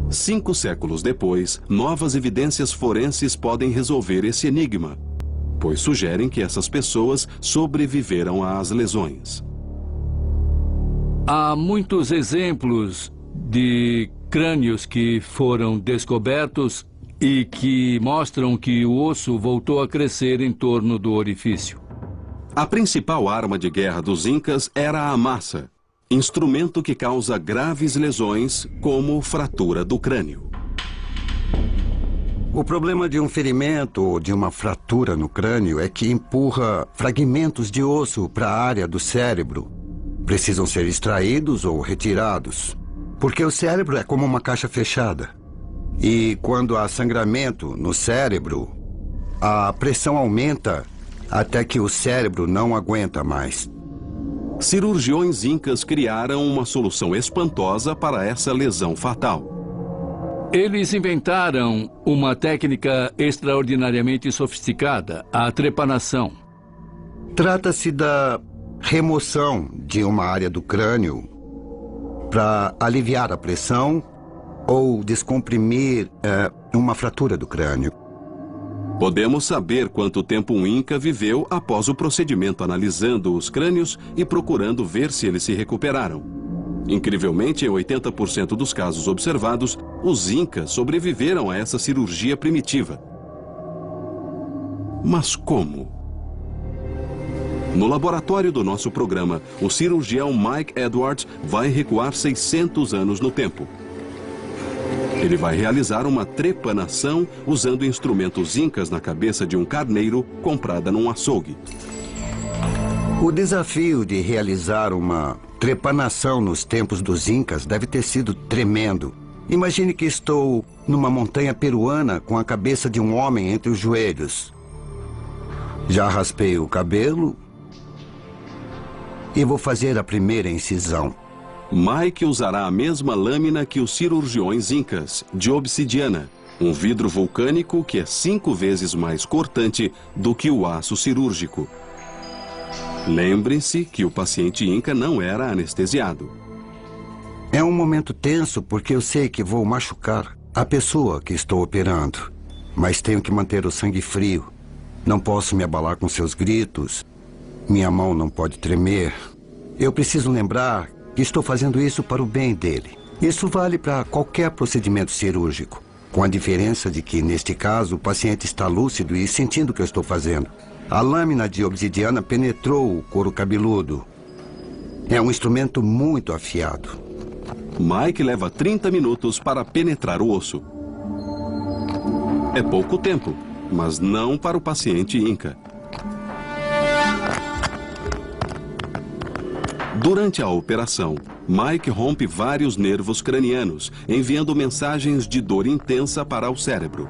5 séculos depois, novas evidências forenses podem resolver esse enigma, pois sugerem que essas pessoas sobreviveram às lesões. Há muitos exemplos de crânios que foram descobertos e que mostram que o osso voltou a crescer em torno do orifício. A principal arma de guerra dos Incas era a massa, instrumento que causa graves lesões, como fratura do crânio. O problema de um ferimento ou de uma fratura no crânio é que empurra fragmentos de osso para a área do cérebro. Precisam ser extraídos ou retirados, porque o cérebro é como uma caixa fechada. E quando há sangramento no cérebro, a pressão aumenta até que o cérebro não aguenta mais. Cirurgiões incas criaram uma solução espantosa para essa lesão fatal. Eles inventaram uma técnica extraordinariamente sofisticada, a trepanação. Trata-se da remoção de uma área do crânio para aliviar a pressão ou descomprimir uma fratura do crânio. Podemos saber quanto tempo um Inca viveu após o procedimento, analisando os crânios e procurando ver se eles se recuperaram. Incrivelmente, em 80% dos casos observados, os Incas sobreviveram a essa cirurgia primitiva. Mas como? No laboratório do nosso programa, o cirurgião Mike Edwards vai recuar 600 anos no tempo. Ele vai realizar uma trepanação usando instrumentos incas na cabeça de um carneiro comprada num açougue. O desafio de realizar uma trepanação nos tempos dos Incas deve ter sido tremendo. Imagine que estou numa montanha peruana com a cabeça de um homem entre os joelhos. Já raspei o cabelo e vou fazer a primeira incisão. Mike usará a mesma lâmina que os cirurgiões incas, de obsidiana, um vidro vulcânico que é 5 vezes mais cortante do que o aço cirúrgico. Lembre-se que o paciente inca não era anestesiado. É um momento tenso porque eu sei que vou machucar a pessoa que estou operando, mas tenho que manter o sangue frio. Não posso me abalar com seus gritos. Minha mão não pode tremer. Eu preciso lembrar que estou fazendo isso para o bem dele. Isso vale para qualquer procedimento cirúrgico, com a diferença de que, neste caso, o paciente está lúcido e sentindo o que eu estou fazendo. A lâmina de obsidiana penetrou o couro cabeludo. É um instrumento muito afiado. Mike leva 30 minutos para penetrar o osso. É pouco tempo, mas não para o paciente inca. Durante a operação, Mike rompe vários nervos cranianos, enviando mensagens de dor intensa para o cérebro.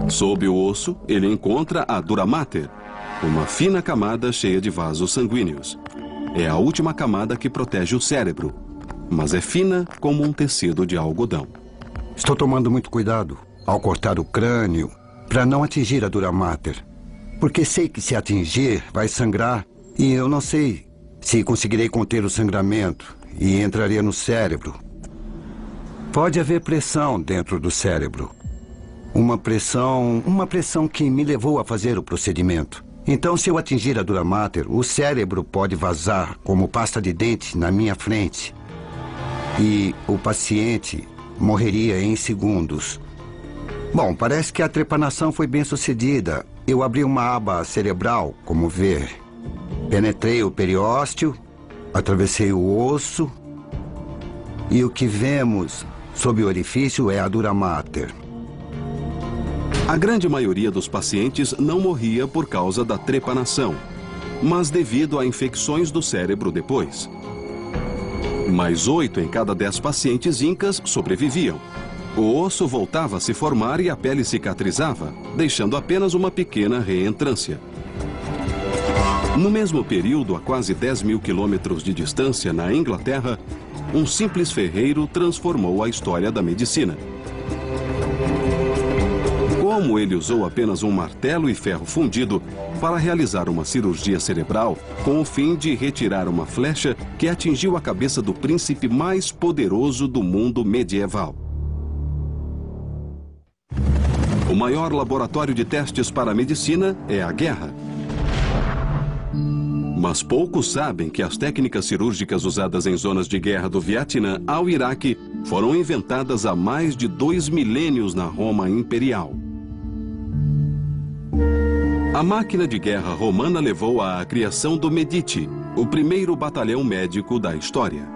Sob o osso, ele encontra a dura mater, uma fina camada cheia de vasos sanguíneos. É a última camada que protege o cérebro, mas é fina como um tecido de algodão. Estou tomando muito cuidado ao cortar o crânio para não atingir a dura mater, porque sei que se atingir vai sangrar. E eu não sei se conseguirei conter o sangramento e entraria no cérebro. Pode haver pressão dentro do cérebro. Uma pressão que me levou a fazer o procedimento. Então, se eu atingir a dura mater, o cérebro pode vazar como pasta de dente na minha frente. E o paciente morreria em segundos. Bom, parece que a trepanação foi bem sucedida. Eu abri uma aba cerebral, como vê. Penetrei o periósteo, atravessei o osso e o que vemos sob o orifício é a dura mater. A grande maioria dos pacientes não morria por causa da trepanação, mas devido a infecções do cérebro depois. Mas 8 em cada 10 pacientes incas sobreviviam. O osso voltava a se formar e a pele cicatrizava, deixando apenas uma pequena reentrância. No mesmo período, a quase 10 mil quilômetros de distância, na Inglaterra, um simples ferreiro transformou a história da medicina. como ele usou apenas um martelo e ferro fundido para realizar uma cirurgia cerebral com o fim de retirar uma flecha que atingiu a cabeça do príncipe mais poderoso do mundo medieval. O maior laboratório de testes para a medicina é a guerra. Mas poucos sabem que as técnicas cirúrgicas usadas em zonas de guerra do Vietnã ao Iraque foram inventadas há mais de 2 milênios na Roma Imperial. A máquina de guerra romana levou à criação do Medici, o primeiro batalhão médico da história.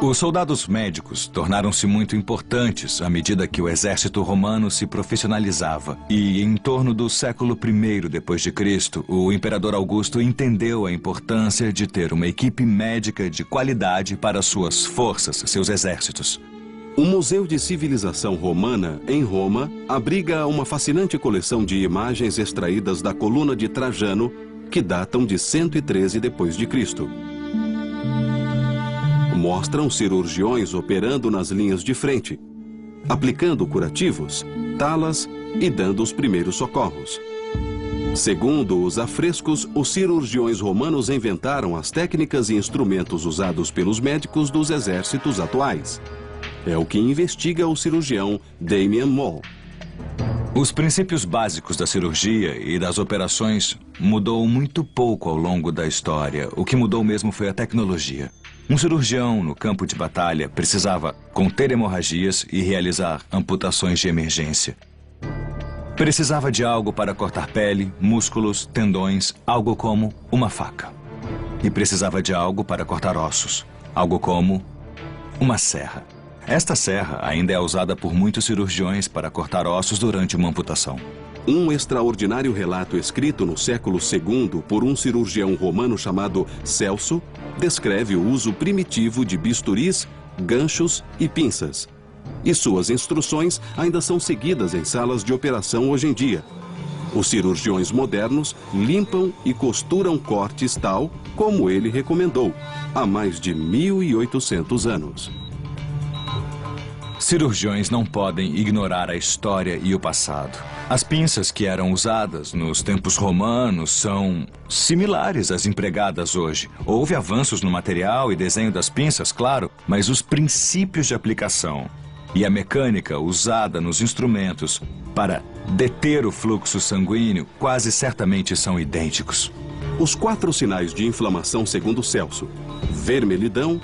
Os soldados médicos tornaram-se muito importantes à medida que o exército romano se profissionalizava. E em torno do século I depois de Cristo, o imperador Augusto entendeu a importância de ter uma equipe médica de qualidade para suas forças, seus exércitos. O Museu de Civilização Romana, em Roma, abriga uma fascinante coleção de imagens extraídas da coluna de Trajano, que datam de 113 depois de Cristo. Mostram cirurgiões operando nas linhas de frente, aplicando curativos, talas e dando os primeiros socorros. Segundo os afrescos, os cirurgiões romanos inventaram as técnicas e instrumentos usados pelos médicos dos exércitos atuais. É o que investiga o cirurgião Damian Moll. Os princípios básicos da cirurgia e das operações mudou muito pouco ao longo da história. O que mudou mesmo foi a tecnologia. Um cirurgião no campo de batalha precisava conter hemorragias e realizar amputações de emergência. Precisava de algo para cortar pele, músculos, tendões, algo como uma faca. E precisava de algo para cortar ossos, algo como uma serra. Esta serra ainda é usada por muitos cirurgiões para cortar ossos durante uma amputação. Um extraordinário relato escrito no século II por um cirurgião romano chamado Celso descreve o uso primitivo de bisturis, ganchos e pinças. E suas instruções ainda são seguidas em salas de operação hoje em dia. Os cirurgiões modernos limpam e costuram cortes tal como ele recomendou, há mais de 1800 anos. Cirurgiões não podem ignorar a história e o passado. As pinças que eram usadas nos tempos romanos são similares às empregadas hoje. Houve avanços no material e desenho das pinças, claro, mas os princípios de aplicação e a mecânica usada nos instrumentos para deter o fluxo sanguíneo quase certamente são idênticos. Os 4 sinais de inflamação segundo Celso: vermelhidão,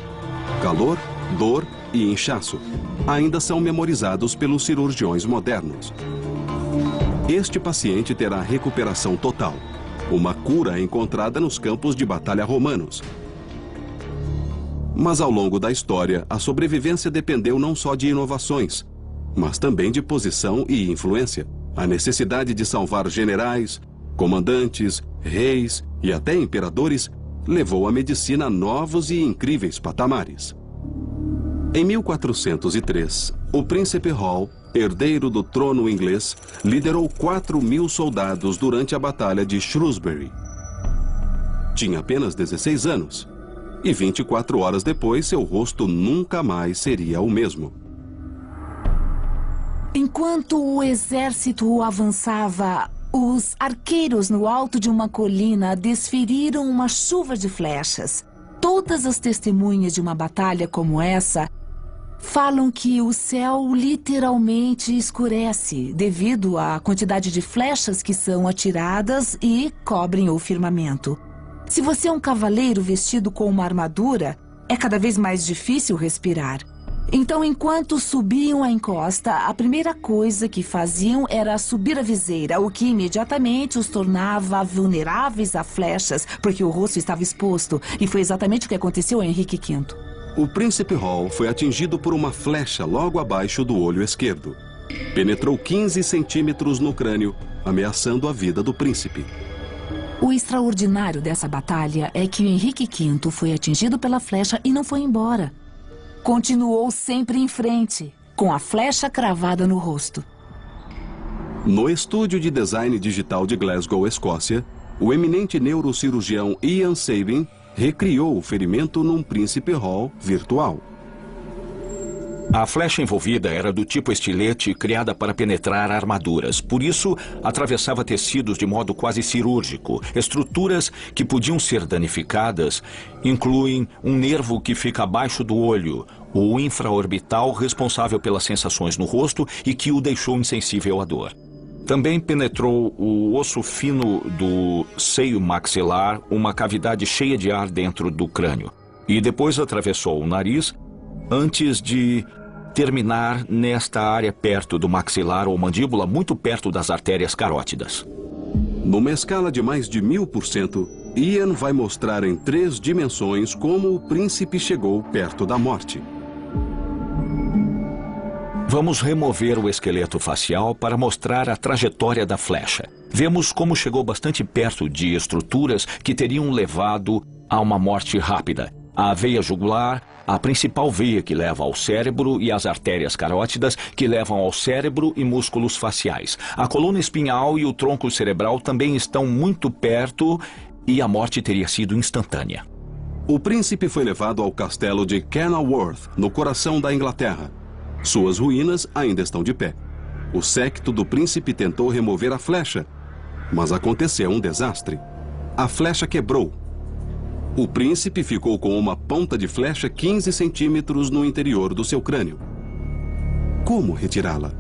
calor, dor e inchaço, ainda são memorizados pelos cirurgiões modernos. Este paciente terá recuperação total, uma cura encontrada nos campos de batalha romanos. Mas ao longo da história, a sobrevivência dependeu não só de inovações, mas também de posição e influência. A necessidade de salvar generais, comandantes, reis e até imperadores levou a medicina a novos e incríveis patamares. Em 1403, o príncipe Hall, herdeiro do trono inglês, liderou 4.000 soldados durante a Batalha de Shrewsbury. Tinha apenas 16 anos, e 24 horas depois seu rosto nunca mais seria o mesmo. Enquanto o exército avançava, os arqueiros no alto de uma colina desferiram uma chuva de flechas. Todas as testemunhas de uma batalha como essa falam que o céu literalmente escurece devido à quantidade de flechas que são atiradas e cobrem o firmamento. Se você é um cavaleiro vestido com uma armadura, é cada vez mais difícil respirar. Então, enquanto subiam a encosta, a primeira coisa que faziam era subir a viseira, o que imediatamente os tornava vulneráveis a flechas, porque o rosto estava exposto. E foi exatamente o que aconteceu a Henrique V. O príncipe Hall foi atingido por uma flecha logo abaixo do olho esquerdo. Penetrou 15 centímetros no crânio, ameaçando a vida do príncipe. O extraordinário dessa batalha é que o Henrique V foi atingido pela flecha e não foi embora. Continuou sempre em frente, com a flecha cravada no rosto. No estúdio de design digital de Glasgow, Escócia, o eminente neurocirurgião Ian Sabin recriou o ferimento num príncipe Hall virtual. A flecha envolvida era do tipo estilete criada para penetrar armaduras. Por isso, atravessava tecidos de modo quase cirúrgico. Estruturas que podiam ser danificadas incluem um nervo que fica abaixo do olho, o infraorbital responsável pelas sensações no rosto e que o deixou insensível à dor. Também penetrou o osso fino do seio maxilar, uma cavidade cheia de ar dentro do crânio. E depois atravessou o nariz antes de terminar nesta área perto do maxilar ou mandíbula, muito perto das artérias carótidas. Numa escala de mais de 1000%, Ian vai mostrar em 3 dimensões como o príncipe chegou perto da morte. Vamos remover o esqueleto facial para mostrar a trajetória da flecha. Vemos como chegou bastante perto de estruturas que teriam levado a uma morte rápida. A veia jugular, a principal veia que leva ao cérebro, e as artérias carótidas que levam ao cérebro e músculos faciais. A coluna espinhal e o tronco cerebral também estão muito perto e a morte teria sido instantânea. O príncipe foi levado ao castelo de Kenilworth, no coração da Inglaterra. Suas ruínas ainda estão de pé. O séquito do príncipe tentou remover a flecha, mas aconteceu um desastre. A flecha quebrou. O príncipe ficou com uma ponta de flecha 15 centímetros no interior do seu crânio. Como retirá-la?